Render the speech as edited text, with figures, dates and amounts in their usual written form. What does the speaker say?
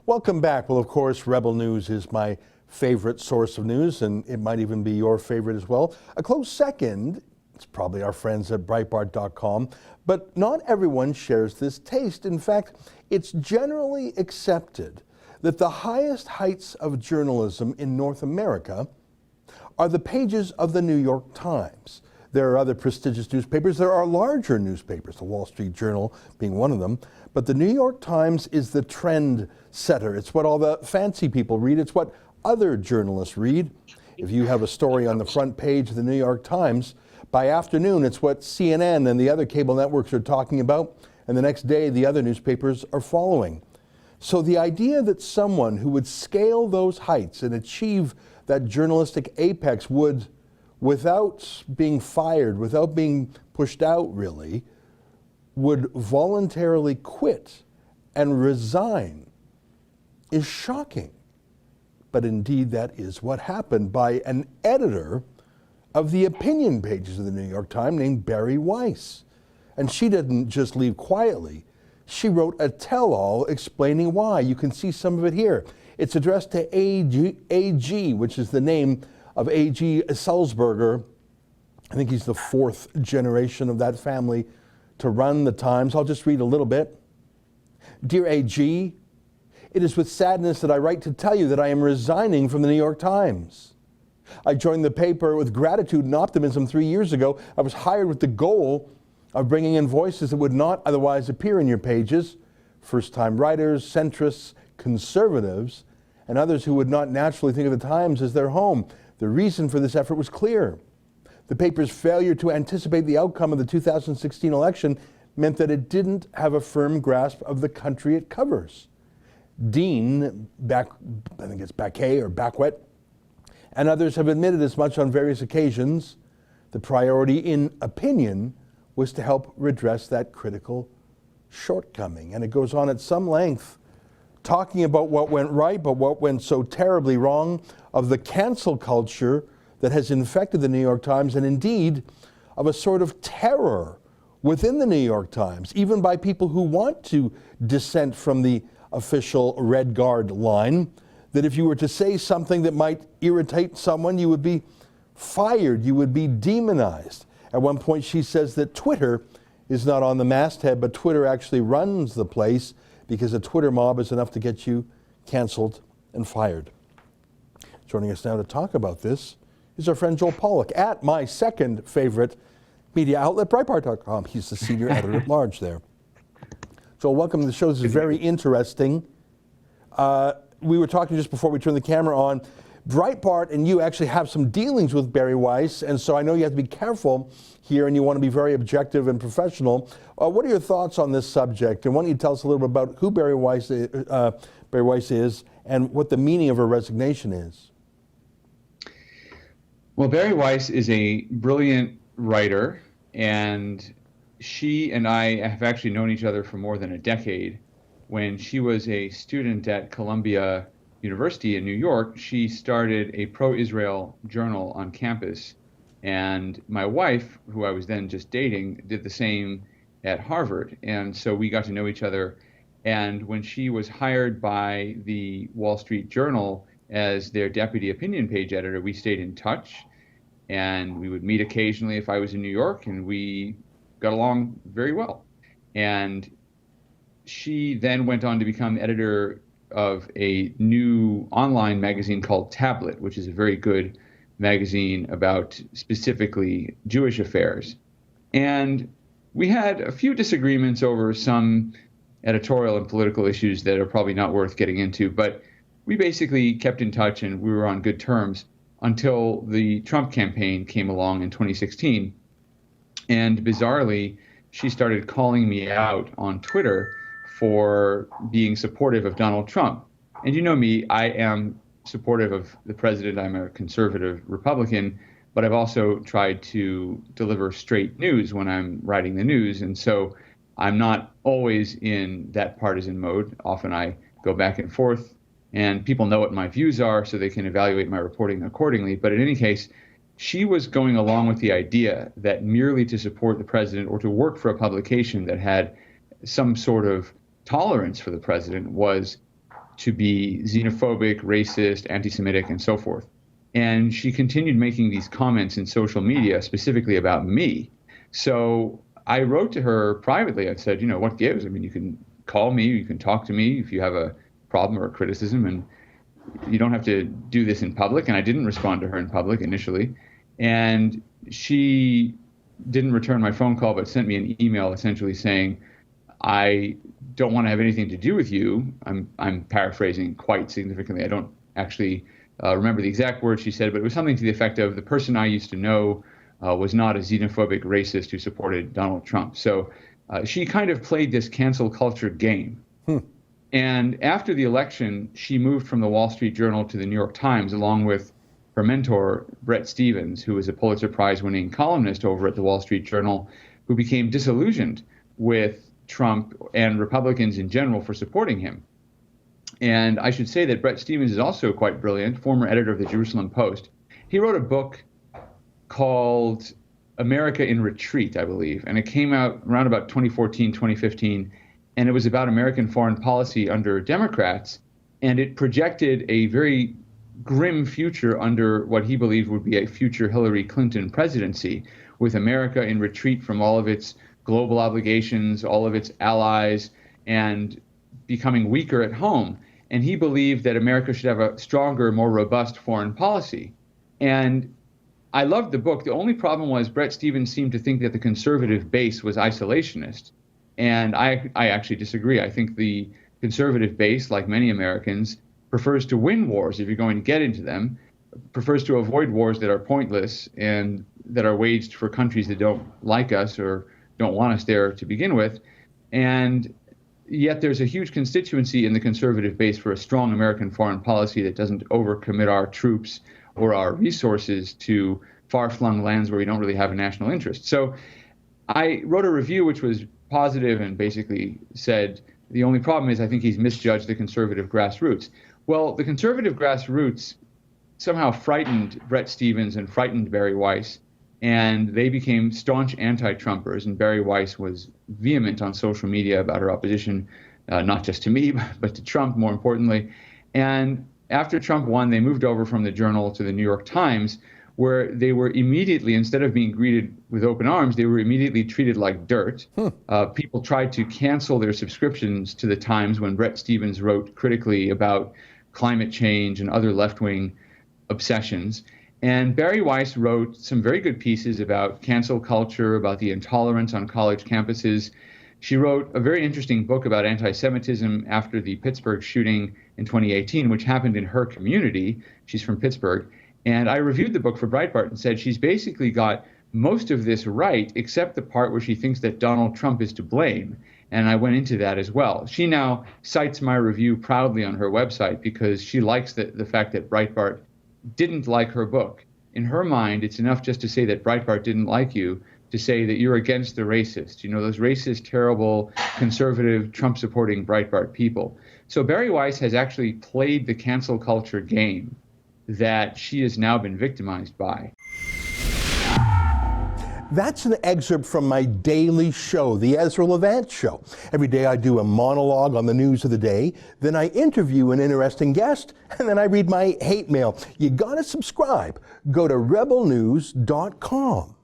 Welcome back. Well, of course, Rebel News is my favorite source of news, and it might even be your favorite as well. A close second, it's probably our friends at Breitbart.com, but not everyone shares this taste. In fact, it's generally accepted that the highest heights of journalism in North America are the pages of the New York Times. There are other prestigious newspapers. There are larger newspapers, the Wall Street Journal being one of them. But the New York Times is the trend setter. It's what all the fancy people read. It's what other journalists read. If you have a story on the front page of the New York Times, by afternoon, it's what CNN and the other cable networks are talking about. And the next day, the other newspapers are following. So the idea that someone who would scale those heights and achieve that journalistic apex would, without being fired, without being pushed out really, would voluntarily quit and resign is shocking. But indeed, that is what happened by an editor of the opinion pages of the New York Times named Bari Weiss. And she didn't just leave quietly. She wrote a tell-all explaining why. You can see some of it here. It's addressed to AG, which is the name of A.G. Sulzberger. I think he's the fourth generation of that family to run the Times. I'll just read a little bit. Dear A.G., it is with sadness that I write to tell you that I am resigning from the New York Times. I joined the paper with gratitude and optimism 3 years ago. I was hired with the goal of bringing in voices that would not otherwise appear in your pages, first-time writers, centrists, conservatives, and others who would not naturally think of the Times as their home. The reason for this effort was clear. The paper's failure to anticipate the outcome of the 2016 election meant that it didn't have a firm grasp of the country it covers. Dean, I think it's Baquet or Backwet, and others have admitted as much on various occasions. The priority in opinion was to help redress that critical shortcoming. And it goes on at some length talking about what went right, but what went so terribly wrong, of the cancel culture that has infected the New York Times, and indeed of a sort of terror within the New York Times, even by people who want to dissent from the official Red Guard line, that if you were to say something that might irritate someone, you would be fired, you would be demonized. At one point she says that Twitter is not on the masthead, but Twitter actually runs the place, because a Twitter mob is enough to get you canceled and fired. Joining us now to talk about this is our friend Joel Pollak at my second favorite media outlet, Breitbart.com. He's the senior editor-at-large there. Joel, welcome to the show. This is very interesting. We were talking just before we turned the camera on. Breitbart and you actually have some dealings with Bari Weiss, and so I know you have to be careful here and you want to be very objective and professional. What are your thoughts on this subject? And why don't you tell us a little bit about who Bari Weiss is and what the meaning of her resignation is? Well, Bari Weiss is a brilliant writer, and she and I have actually known each other for more than a decade. When she was a student at Columbia University in New York, she started a pro-Israel journal on campus. And my wife, who I was then just dating, did the same at Harvard. And so we got to know each other. And when she was hired by the Wall Street Journal as their deputy opinion page editor, we stayed in touch. And we would meet occasionally if I was in New York, and we got along very well. And she then went on to become editor of a new online magazine called Tablet, which is a very good magazine about specifically Jewish affairs. And we had a few disagreements over some editorial and political issues that are probably not worth getting into, but we basically kept in touch and we were on good terms until the Trump campaign came along in 2016. And bizarrely, she started calling me out on Twitter for being supportive of Donald Trump. And you know me, I am supportive of the president. I'm a conservative Republican, but I've also tried to deliver straight news when I'm writing the news. And so I'm not always in that partisan mode. Often I go back and forth, and people know what my views are, so they can evaluate my reporting accordingly. But in any case, she was going along with the idea that merely to support the president or to work for a publication that had some sort of tolerance for the president was to be xenophobic, racist, anti-Semitic, and so forth. And she continued making these comments in social media, specifically about me. So I wrote to her privately. I said, what gives? I mean, you can call me, you can talk to me if you have a problem or a criticism, and you don't have to do this in public. And I didn't respond to her in public initially. And she didn't return my phone call, but sent me an email essentially saying, I don't want to have anything to do with you. I'm paraphrasing quite significantly. I don't actually remember the exact words she said, but it was something to the effect of, the person I used to know was not a xenophobic racist who supported Donald Trump. So she kind of played this cancel culture game. And after the election, she moved from the Wall Street Journal to the New York Times, along with her mentor, Bret Stephens, who was a Pulitzer Prize-winning columnist over at the Wall Street Journal, who became disillusioned with Trump and Republicans in general for supporting him. And I should say that Bret Stephens is also quite brilliant, former editor of the Jerusalem Post. He wrote a book called America in Retreat, I believe, and it came out around about 2014, 2015, and it was about American foreign policy under Democrats, and it projected a very grim future under what he believed would be a future Hillary Clinton presidency, with America in retreat from all of its global obligations, all of its allies, and becoming weaker at home. And he believed that America should have a stronger, more robust foreign policy. And I loved the book. The only problem was Bret Stephens seemed to think that the conservative base was isolationist. And I actually disagree. I think the conservative base, like many Americans, prefers to win wars if you're going to get into them, prefers to avoid wars that are pointless and that are waged for countries that don't like us or don't want us there to begin with. And yet there's a huge constituency in the conservative base for a strong American foreign policy that doesn't overcommit our troops or our resources to far-flung lands where we don't really have a national interest. So I wrote a review which was positive and basically said, the only problem is I think he's misjudged the conservative grassroots. Well, the conservative grassroots somehow frightened Bret Stephens and frightened Bari Weiss, and they became staunch anti-Trumpers, and Bari Weiss was vehement on social media about her opposition, not just to me, but to Trump, more importantly. And after Trump won, they moved over from the Journal to the New York Times, where they were immediately, instead of being greeted with open arms, they were immediately treated like dirt. People tried to cancel their subscriptions to the Times when Bret Stephens wrote critically about climate change and other left-wing obsessions. And Bari Weiss wrote some very good pieces about cancel culture, about the intolerance on college campuses. She wrote a very interesting book about anti-Semitism after the Pittsburgh shooting in 2018, which happened in her community. She's from Pittsburgh. And I reviewed the book for Breitbart and said she's basically got most of this right, except the part where she thinks that Donald Trump is to blame. And I went into that as well. She now cites my review proudly on her website because she likes the fact that Breitbart didn't like her book. In her mind, it's enough just to say that Breitbart didn't like you, to say that you're against the racist, those racist, terrible, conservative, Trump-supporting Breitbart people. So Bari Weiss has actually played the cancel culture game that she has now been victimized by. That's an excerpt from my daily show, the Ezra Levant Show. Every day I do a monologue on the news of the day, then I interview an interesting guest, and then I read my hate mail. You gotta subscribe. Go to rebelnews.com.